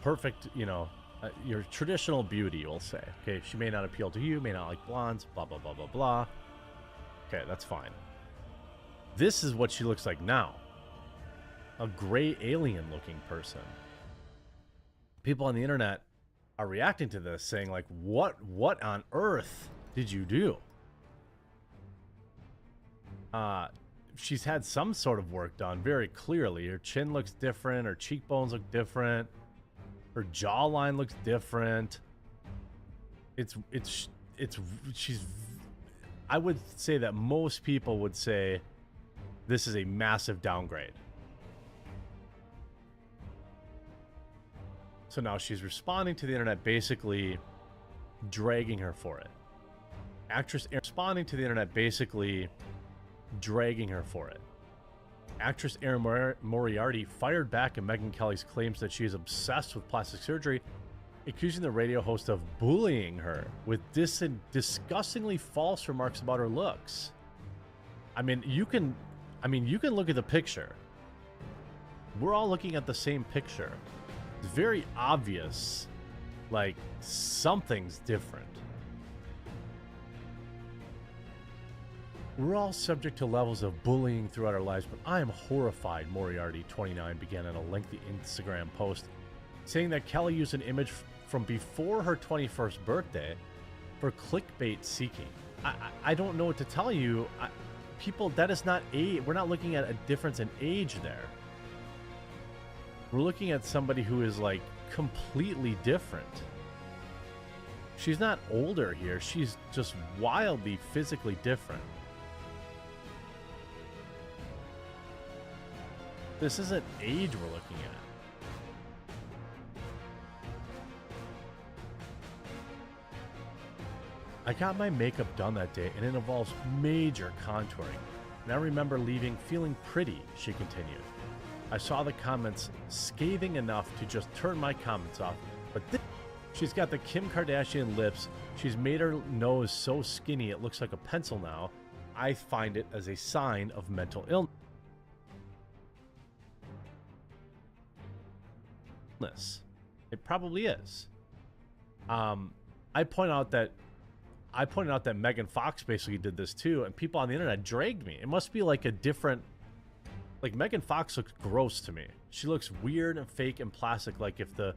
Perfect, you know, your traditional beauty, we'll say. Okay, she may not appeal to you, may not like blondes, blah, blah, blah, blah, blah. Okay, that's fine. This is what she looks like now. A gray alien-looking person. People on the internet are reacting to this, saying like, what on earth did you do? She's had some sort of work done, very clearly. Her chin looks different, her cheekbones look different, her jawline looks different. She's... I would say that most people would say this is a massive downgrade. So now she's responding to the internet, basically dragging her for it. Actress responding to the internet, basically dragging her for it. Actress Erin Moriarty fired back at Megyn Kelly's claims that she is obsessed with plastic surgery, accusing the radio host of bullying her with disgustingly false remarks about her looks. I mean, you can look at the picture. We're all looking at the same picture. It's very obvious, like, something's different. We're all subject to levels of bullying throughout our lives, but I am horrified, Moriarty, 29, began in a lengthy Instagram post, saying that Kelly used an image from before her 21st birthday for clickbait seeking. I don't know what to tell you. People, that is not age. We're not looking at a difference in age there. We're looking at somebody who is like completely different. She's not older here. She's just wildly physically different. This isn't age we're looking at. I got my makeup done that day, and it involves major contouring. And I remember leaving feeling pretty, she continued. I saw the comments scathing enough to just turn my comments off, but she's got the Kim Kardashian lips. She's made her nose so skinny it looks like a pencil now. I find it as a sign of mental illness. It probably is. I pointed out that Megan Fox basically did this too, and people on the internet dragged me. It must be like a different... Like, Megan Fox looks gross to me. She looks weird and fake and plastic, like if the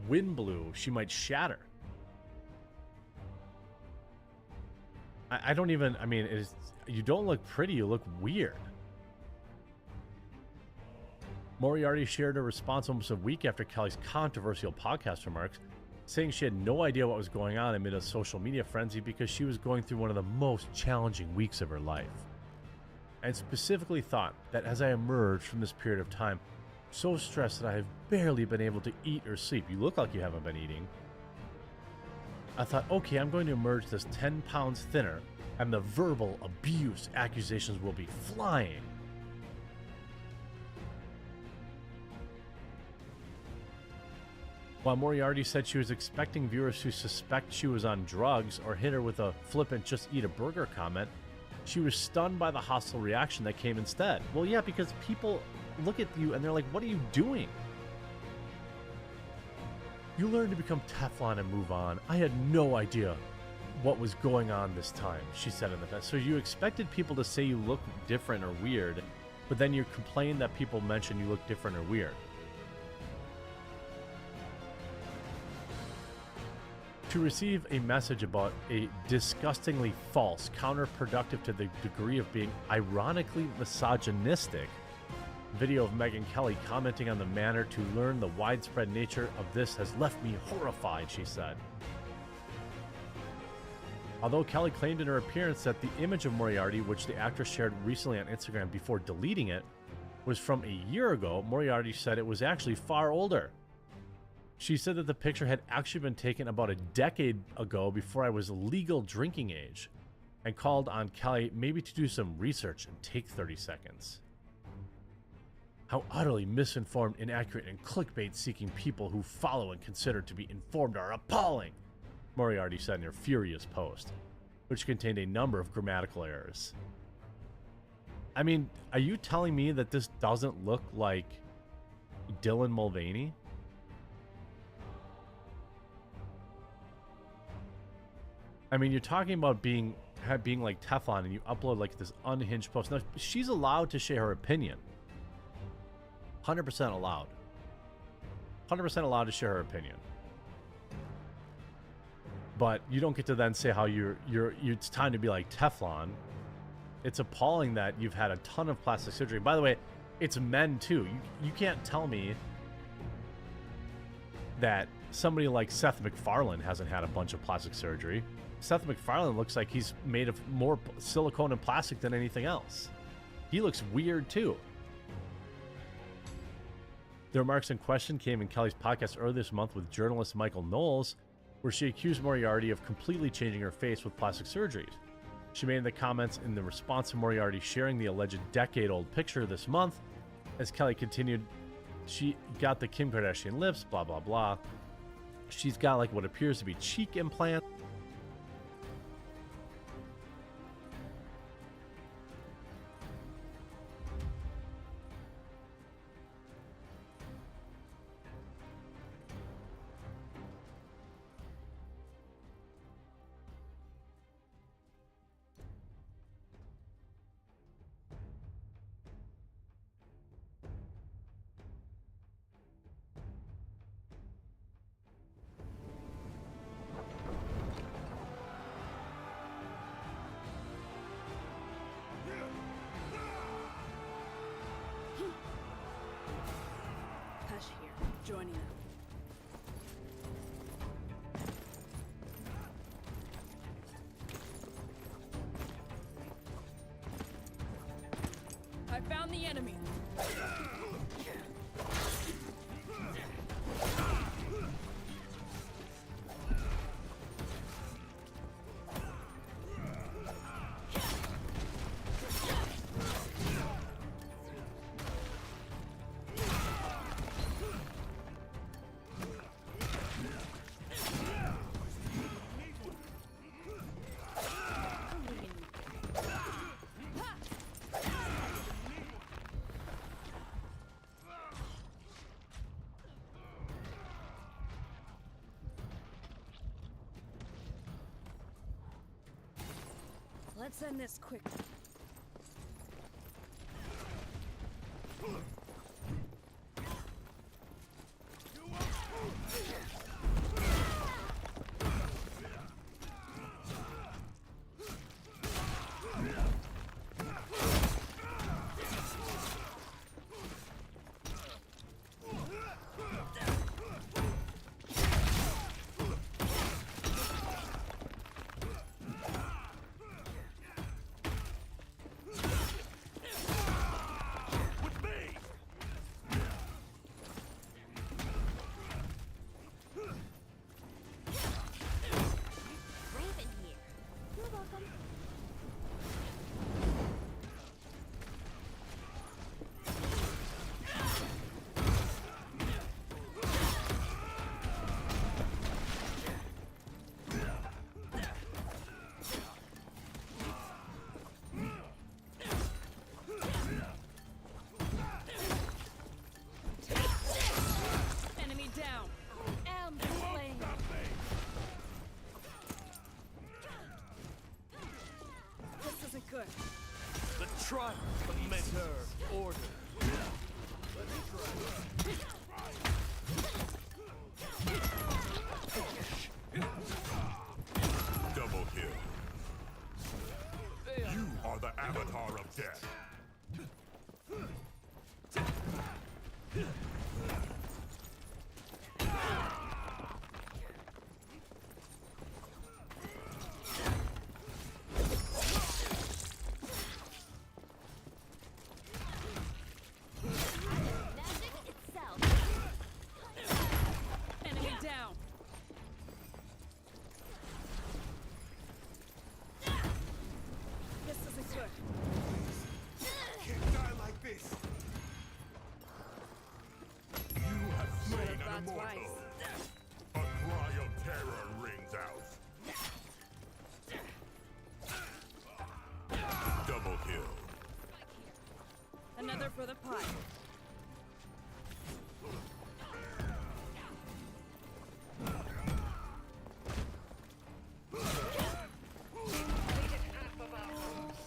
wind blew, she might shatter. I don't even... I mean, you don't look pretty, you look weird. Moriarty shared a response almost a week after Kelly's controversial podcast remarks, saying she had no idea what was going on amid a social media frenzy because she was going through one of the most challenging weeks of her life. And specifically thought that as I emerged from this period of time, so stressed that I have barely been able to eat or sleep. You look like you haven't been eating. I thought, okay, I'm going to emerge this 10 pounds thinner, and the verbal abuse accusations will be flying. While Moriarty said she was expecting viewers to suspect she was on drugs or hit her with a flippant "just eat a burger" comment, she was stunned by the hostile reaction that came instead. Well, yeah, because people look at you and they're like, what are you doing? You learn to become Teflon and move on. I had no idea what was going on this time, she said in the past. So you expected people to say you look different or weird, but then you complain that people mention you look different or weird. To receive a message about a disgustingly false, counterproductive to the degree of being ironically misogynistic video of Megyn Kelly commenting on the manner to learn the widespread nature of this has left me horrified, she said. Although Kelly claimed in her appearance that the image of Moriarty, which the actress shared recently on Instagram before deleting it, was from a year ago, Moriarty said it was actually far older. She said that the picture had actually been taken about a decade ago before I was legal drinking age, and called on Kelly maybe to do some research and take 30 seconds. How utterly misinformed, inaccurate, and clickbait-seeking people who follow and consider to be informed are appalling, Moriarty said in her furious post, which contained a number of grammatical errors. I mean, are you telling me that this doesn't look like Dylan Mulvaney? I mean, you're talking about being like Teflon, and you upload like this unhinged post. Now, she's allowed to share her opinion. 100% allowed. 100% allowed to share her opinion. But you don't get to then say how it's time to be like Teflon. It's appalling that you've had a ton of plastic surgery. By the way, it's men too. You can't tell me that somebody like Seth MacFarlane hasn't had a bunch of plastic surgery. Seth MacFarlane looks like he's made of more silicone and plastic than anything else. He looks weird too. The remarks in question came in Kelly's podcast earlier this month with journalist Michael Knowles, where she accused Moriarty of completely changing her face with plastic surgeries. She made the comments in the response to Moriarty sharing the alleged decade-old picture this month. As Kelly continued, she got the Kim Kardashian lips, blah, blah, blah. She's got like what appears to be cheek implants. joining them. I found the enemy. Let's end this quickly. Raven here. You're welcome. Enemy down. I am the flame. This isn't good. The triumph of mental order. Double kill. You are the avatar of death. Magic itself. Enemy down. This isn't good. Can't die like this. You have slain an Thought immortal. twice. A cry of terror rings out. Double kill. Another for the pot. Completed half of our goals.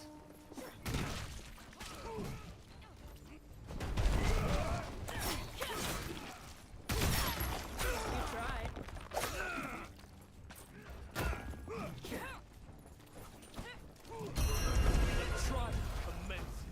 You tried. The triumph commences.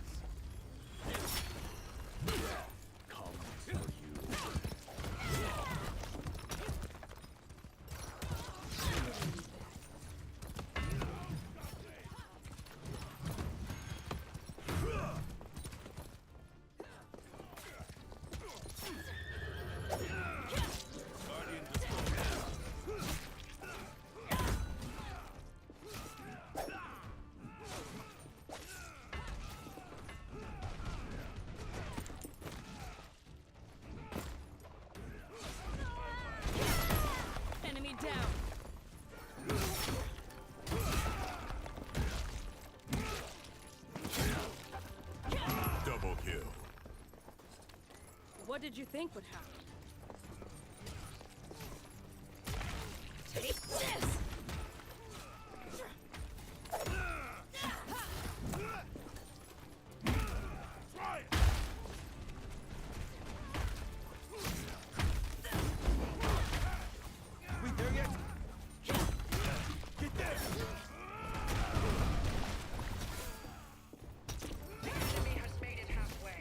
Enemy down. Double kill. What did you think would happen? Take this! We there yet? Get there! The enemy has made it halfway.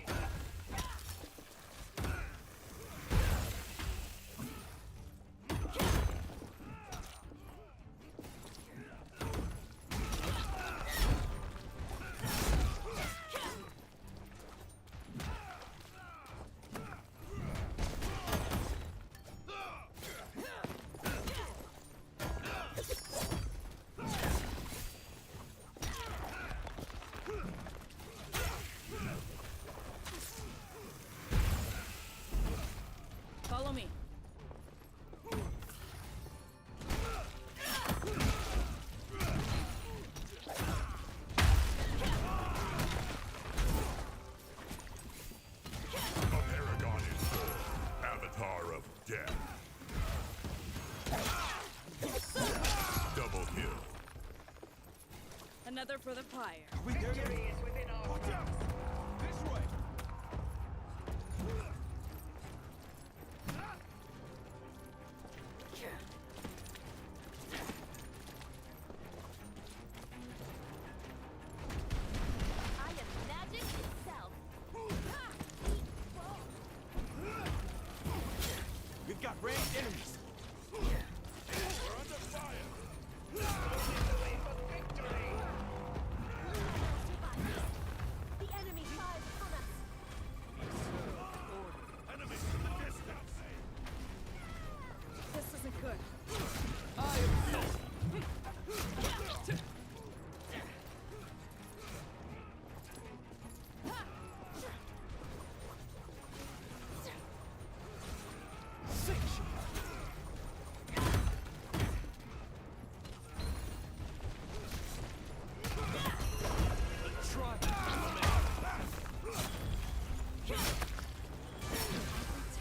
Another for the pyre. Victory is within our grasp. This way. I am magic itself. We've got ranged enemies. We're under fire. The enemy fires upon us. Enemies in the distance. This isn't good.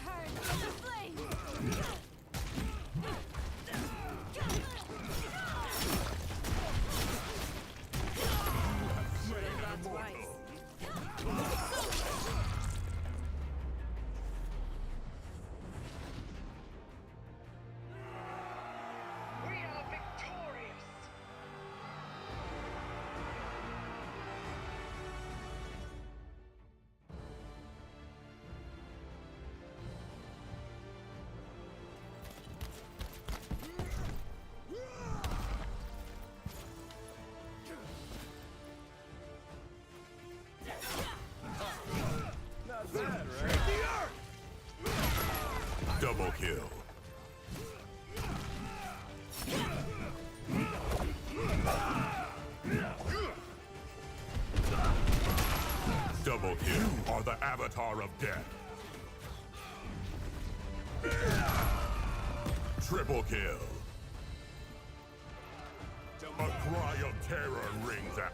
Turn to the flame. That's right. We are victorious. Not bad, right? Double kill. Double kill. You are the avatar of death. Triple kill. A cry of terror rings out.